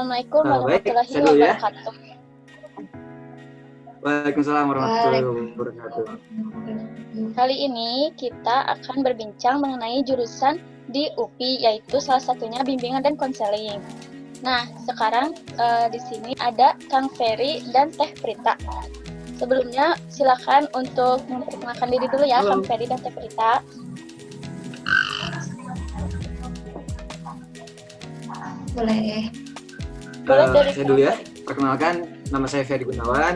Assalamualaikum Baik, warahmatullahi saya dulu ya. wabarakatuh. Waalaikumsalam warahmatullahi wabarakatuh. Kali ini kita akan berbincang mengenai jurusan di UPI, yaitu salah satunya bimbingan dan konseling. Nah, sekarang di sini ada Kang Ferry dan Teh Prita. Sebelumnya, silakan untuk memperkenalkan diri dulu ya, Halo. Kang Ferry dan Teh Prita. Boleh. Saya dulu ya. Perkenalkan, nama saya Ferry Gunawan.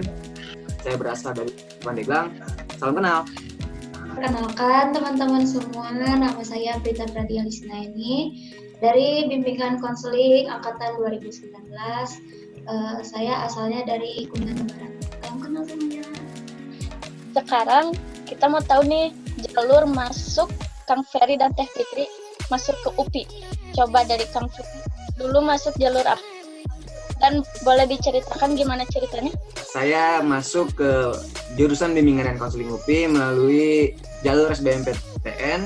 Saya berasal dari Pandeglang. Salam kenal. Perkenalkan teman-teman semua, nama saya Prita Pradialisna ini dari Bimbingan Konseling Angkatan 2019. Saya asalnya dari Kuningan Barat. Salam kenal semuanya. Sekarang kita mau tahu nih jalur masuk Kang Ferry dan Teh Fitri masuk ke UPI. Coba dari Kang Ferry dulu masuk jalur apa? Dan boleh diceritakan gimana ceritanya? Saya masuk ke jurusan bimbingan dan konseling UPI melalui jalur SBMPTN.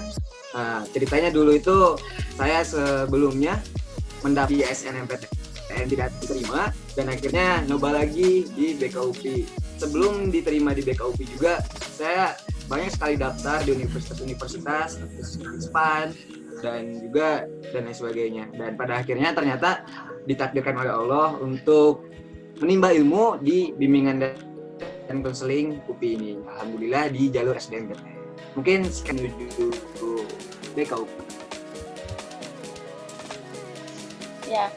Ceritanya dulu itu saya sebelumnya mendaftar SNMPTN tidak diterima dan akhirnya nyoba lagi di BKUPI. Sebelum diterima di BKUPI juga saya banyak sekali daftar di universitas-universitas, SPAN dan lain sebagainya. Dan pada akhirnya ternyata ditakdirkan oleh Allah untuk menimba ilmu di bimbingan dan konseling UPI ini. Alhamdulillah di jalur SBMPTN. Mungkin sekian menuju BKUPI. Ya,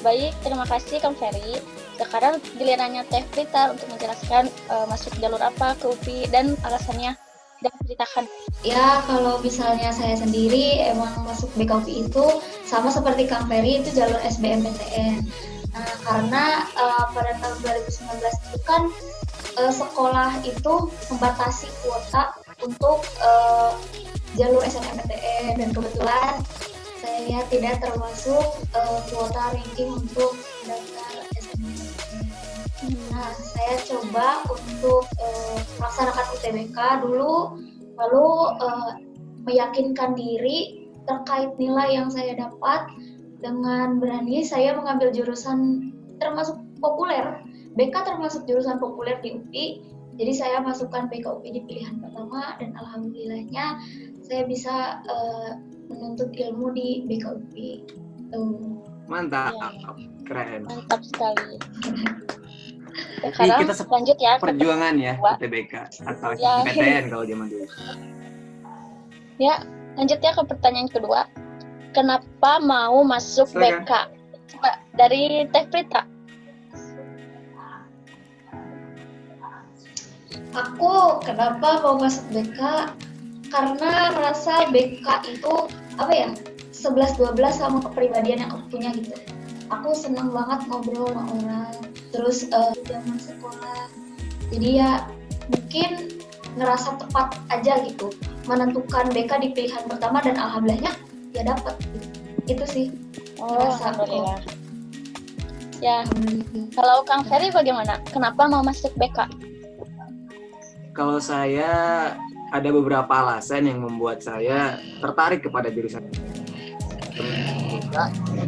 baik. Terima kasih Kang Ferry. Sekarang gilirannya Teh Prita untuk menjelaskan masuk jalur apa ke UPI dan alasannya. Dan ceritakan. Ya, kalau misalnya saya sendiri emang masuk BKUPI itu sama seperti Kang Ferry, itu jalur SBMPTN. Nah, karena pada tahun 2019 itu kan sekolah itu membatasi kuota untuk jalur SNMPTN dan kebetulan saya tidak termasuk kuota ranking untuk daftar SNMPTN. Nah, saya coba untuk melaksanakan UTBK dulu, lalu meyakinkan diri terkait nilai yang saya dapat. Dengan berani saya mengambil jurusan termasuk populer, BK termasuk jurusan populer di UPI. Jadi saya masukkan BKUPI di pilihan pertama dan alhamdulillahnya saya bisa menuntut ilmu di BKUPI. Mantap, Ya. Keren. Mantap sekali. Jadi Sekarang kita lanjut ya ke perjuangan ya kedua. UTBK atau Ya. SNMPTN kalau zaman dulu. Ya, lanjut ya ke pertanyaan kedua. Kenapa mau masuk Silakan. BK? Coba dari Teh Prita. Aku kenapa mau masuk BK? Karena rasa BK itu 11-12 sama kepribadian yang aku punya gitu. Aku senang banget ngobrol sama orang, terus zaman sekolah. Jadi ya mungkin ngerasa tepat aja gitu menentukan BK di pilihan pertama dan alhamdulillahnya ya dapat gitu. Itu sih. Alhamdulillah. Ya, kalau Kang Ferry bagaimana? Kenapa mau masuk BK? Kalau saya ada beberapa alasan yang membuat saya tertarik kepada jurusan.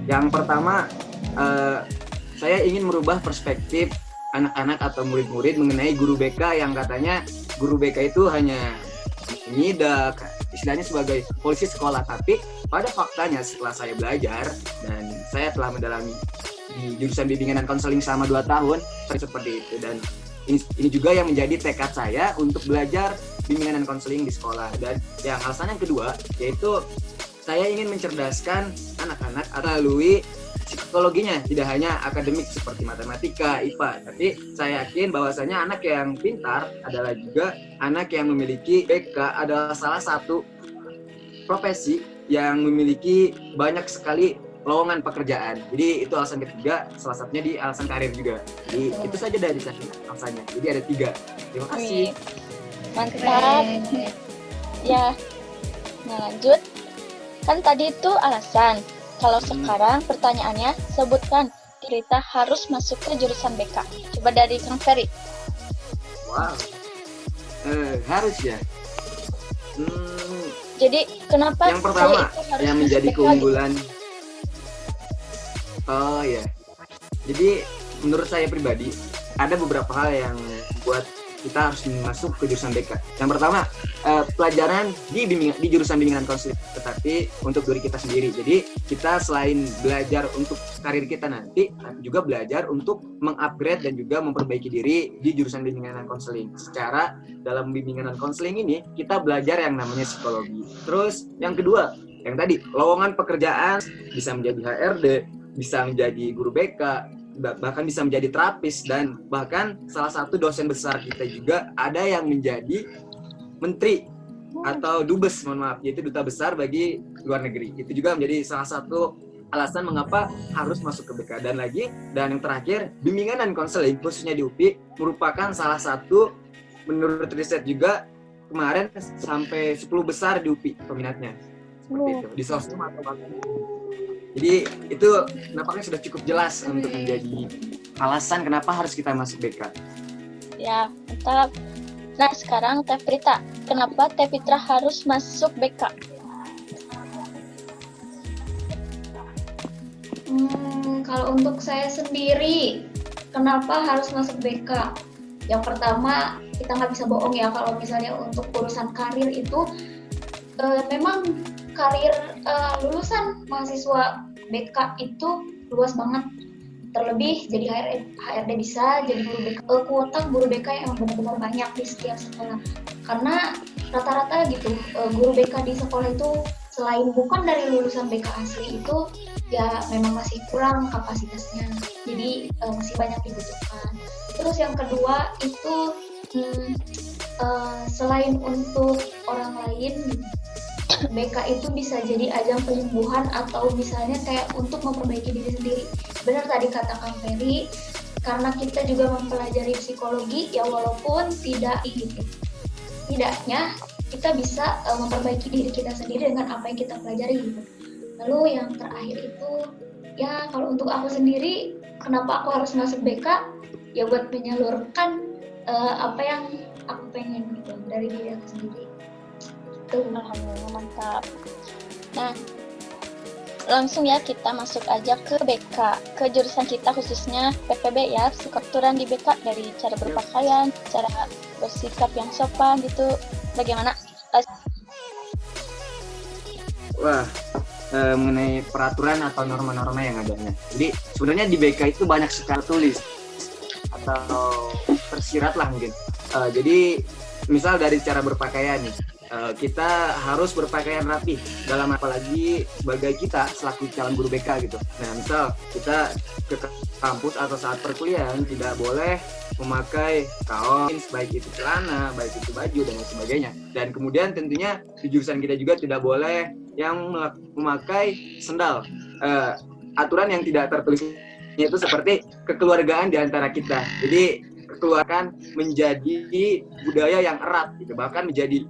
Yang pertama, saya ingin merubah perspektif anak-anak atau murid-murid mengenai guru BK yang katanya guru BK itu hanya menyidak, istilahnya sebagai polisi sekolah. Tapi pada faktanya setelah saya belajar dan saya telah mendalami di jurusan bimbingan dan konseling selama 2 tahun seperti itu, dan ini juga yang menjadi tekad saya untuk belajar bimbingan dan konseling di sekolah. Dan yang alasan yang kedua yaitu saya ingin mencerdaskan anak-anak melalui psikologinya, tidak hanya akademik seperti matematika, IPA, tapi saya yakin bahwasanya anak yang pintar adalah juga anak yang memiliki BK adalah salah satu profesi yang memiliki banyak sekali lowongan pekerjaan. Jadi itu alasan ketiga, salah satunya di alasan karir juga. Jadi itu saja dari saya alasannya. Jadi ada 3. Terima kasih. Mantap. Ya. Nah, lanjut. Kan tadi itu alasan. Kalau sekarang pertanyaannya, sebutkan kita harus masuk ke jurusan BK. Coba dari Kang Ferry. Wow. Harus ya. Jadi kenapa Yang pertama saya itu harus yang masuk menjadi BK keunggulan. Oh ya. Jadi menurut saya pribadi ada beberapa hal yang buat kita harus masuk ke jurusan BK. Yang pertama, pelajaran di jurusan bimbingan konseling, tetapi untuk diri kita sendiri. Jadi kita selain belajar untuk karir kita nanti, tapi juga belajar untuk mengupgrade dan juga memperbaiki diri di jurusan bimbingan dan konseling. Secara dalam bimbingan dan konseling ini kita belajar yang namanya psikologi. Terus yang kedua, yang tadi lowongan pekerjaan bisa menjadi HRD, bisa menjadi guru BK, bahkan bisa menjadi terapis, dan bahkan salah satu dosen besar kita juga ada yang menjadi menteri atau dubes, mohon maaf, yaitu duta besar bagi luar negeri. Itu juga menjadi salah satu alasan mengapa harus masuk ke BK. Dan yang terakhir, bimbingan dan konseling khususnya di UPI merupakan salah satu, menurut riset juga kemarin, sampai 10 besar di UPI peminatnya. Seperti itu, di sosmed atau bahkan. Jadi itu nampaknya sudah cukup jelas untuk menjadi alasan kenapa harus kita masuk BK. Ya, mantap. Nah, sekarang Teh Prita. Kenapa Teh Fitra harus masuk BK? Kalau untuk saya sendiri, kenapa harus masuk BK? Yang pertama, kita nggak bisa bohong ya, kalau misalnya untuk urusan karir itu memang karir lulusan mahasiswa BK itu luas banget. Terlebih jadi HRD bisa, jadi guru BK, kuota guru BK yang benar-benar banyak di setiap sekolah. Karena rata-rata gitu, guru BK di sekolah itu selain bukan dari lulusan BK asli itu, ya memang masih kurang kapasitasnya. Jadi masih banyak dibutuhkan. Terus yang kedua itu selain untuk orang lain, BK itu bisa jadi ajang penyembuhan atau misalnya kayak untuk memperbaiki diri sendiri. Benar tadi kata Kang Ferry, karena kita juga mempelajari psikologi, ya walaupun tidak gitu. Tidaknya kita bisa memperbaiki diri kita sendiri dengan apa yang kita pelajari gitu. Lalu yang terakhir itu, ya kalau untuk aku sendiri, kenapa aku harus masuk BK? Ya buat menyalurkan apa yang aku pengen gitu dari diri aku sendiri. Alhamdulillah, mantap. Nah, langsung ya kita masuk aja ke BK, ke jurusan kita khususnya PPB ya, psikologi di BK, dari cara berpakaian, cara bersikap yang sopan gitu. Bagaimana? Wah, mengenai peraturan atau norma-norma yang adanya. Jadi sebenarnya di BK itu banyak sekali tulis atau tersirat lah mungkin. Jadi misal dari cara berpakaian nih, kita harus berpakaian rapi dalam, apalagi sebagai kita selaku calon guru BK gitu. Nah, misal kita ke kampus atau saat perkuliahan tidak boleh memakai kaos, baik itu celana, baik itu baju dan lain sebagainya. Dan kemudian tentunya di jurusan kita juga tidak boleh yang memakai sendal. Aturan yang tidak tertulis itu seperti kekeluargaan di antara kita. Jadi kekeluargaan menjadi budaya yang erat gitu, bahkan menjadi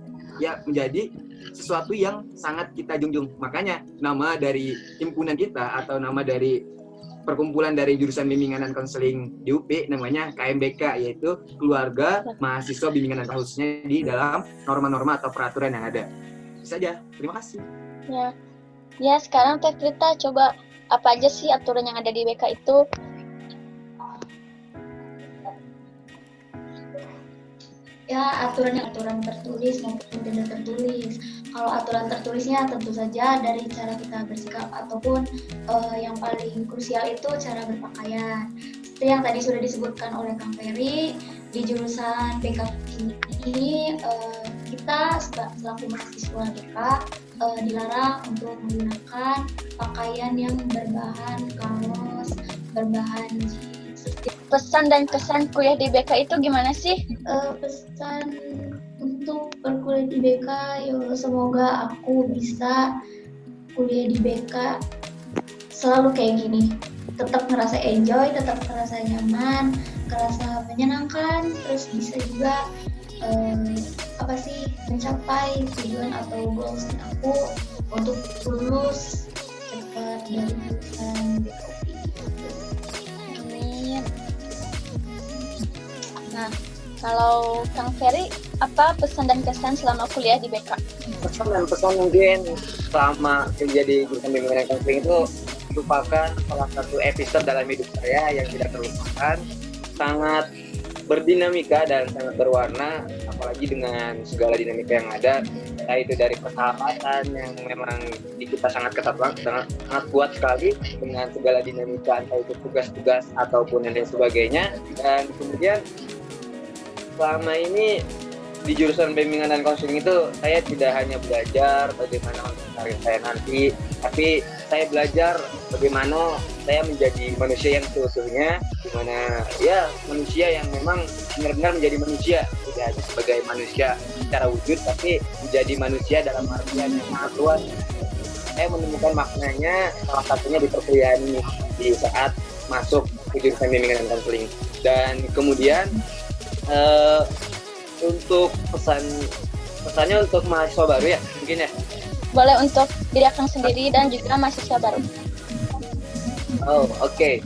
sesuatu yang sangat kita junjung. Makanya nama dari himpunan kita atau nama dari perkumpulan dari jurusan bimbingan dan konseling di UP namanya KMBK, yaitu Keluarga Mahasiswa Bimbingan dan khususnya di dalam norma-norma atau peraturan yang ada. Itu saja. Terima kasih. Ya, sekarang Teh Prita coba apa aja sih aturan yang ada di BK itu? Ya, aturan tertulis maupun tidak tertulis. Kalau aturan tertulisnya tentu saja dari cara kita bersikap ataupun yang paling krusial itu cara berpakaian. Seperti yang tadi sudah disebutkan oleh Kang Ferry, di jurusan BK ini kita selaku mahasiswa BK dilarang untuk menggunakan pakaian yang berbahan kaos, berbahan jeans. Pesan dan kesan kuliah di BK itu gimana sih? Pesan untuk berkuliah di BK, ya semoga aku bisa kuliah di BK selalu kayak gini. Tetap ngerasa enjoy, tetap ngerasa nyaman, ngerasa menyenangkan, terus bisa juga mencapai tujuan atau goals aku untuk lulus cepat dari jurusan BK. Nah, kalau Kang Ferry, apa pesan dan kesan selama kuliah di BK? Pesan dan pesan mungkin selama menjadi jurusan bimbingan dan konseling itu merupakan salah satu episode dalam hidup saya yang tidak terlupakan, sangat berdinamika dan sangat berwarna, apalagi dengan segala dinamika yang ada, yaitu dari persahabatan yang memang di kita sangat ketat banget, sangat kuat sekali dengan segala dinamika, entah itu tugas-tugas ataupun yang lain sebagainya. Dan kemudian selama ini di jurusan bimbingan dan konseling itu saya tidak hanya belajar bagaimana untuk karir saya nanti, tapi saya belajar bagaimana saya menjadi manusia yang seutuhnya, di mana ya manusia yang memang benar-benar menjadi manusia, tidak hanya sebagai manusia secara wujud, tapi menjadi manusia dalam artian yang sangat luas. Saya menemukan maknanya salah satunya di perkuliahan ini, di saat masuk ke jurusan bimbingan dan konseling. Dan kemudian untuk pesannya untuk mahasiswa baru ya mungkin ya. Boleh untuk diri Akang sendiri dan juga mahasiswa baru. Oh oke.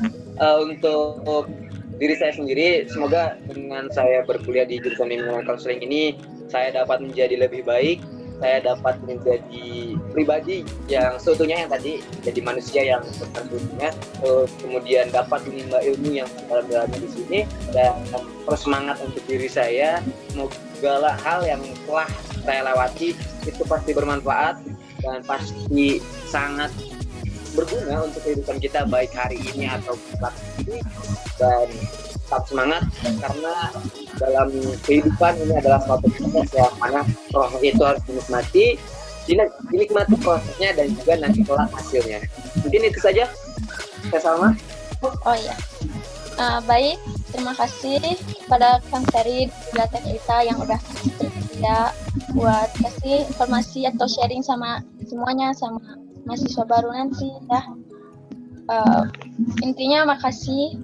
Untuk diri saya sendiri, semoga dengan saya berkuliah di jurusan bimbingan konseling ini saya dapat menjadi lebih baik, saya dapat menjadi pribadi yang seutuhnya, yang tadi jadi manusia yang seutuhnya, kemudian dapat menimba ilmu yang dalam-dalamnya di sini, dan terus semangat untuk diri saya. Semoga hal yang telah saya lewati itu pasti bermanfaat dan pasti sangat berguna untuk kehidupan kita baik hari ini atau saat ini. Dan tetap semangat, karena dalam kehidupan ini adalah suatu proses yang mana proses itu harus dinikmati prosesnya dan juga nanti kelak hasilnya. Mungkin itu saja. Saya Salma. Oh iya. Baik, terima kasih kepada Kang Ferry dan Teh Rita yang udah bersedia buat kasih informasi atau sharing sama semuanya, sama mahasiswa baru nanti ya. Intinya makasih,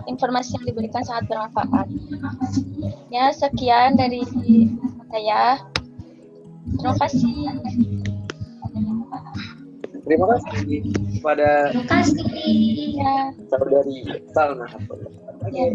informasi yang diberikan sangat bermanfaat. Ya, sekian dari saya. Terima kasih. Terima kasih kepada Terima kasih. Ya. saudari Salma. Ya.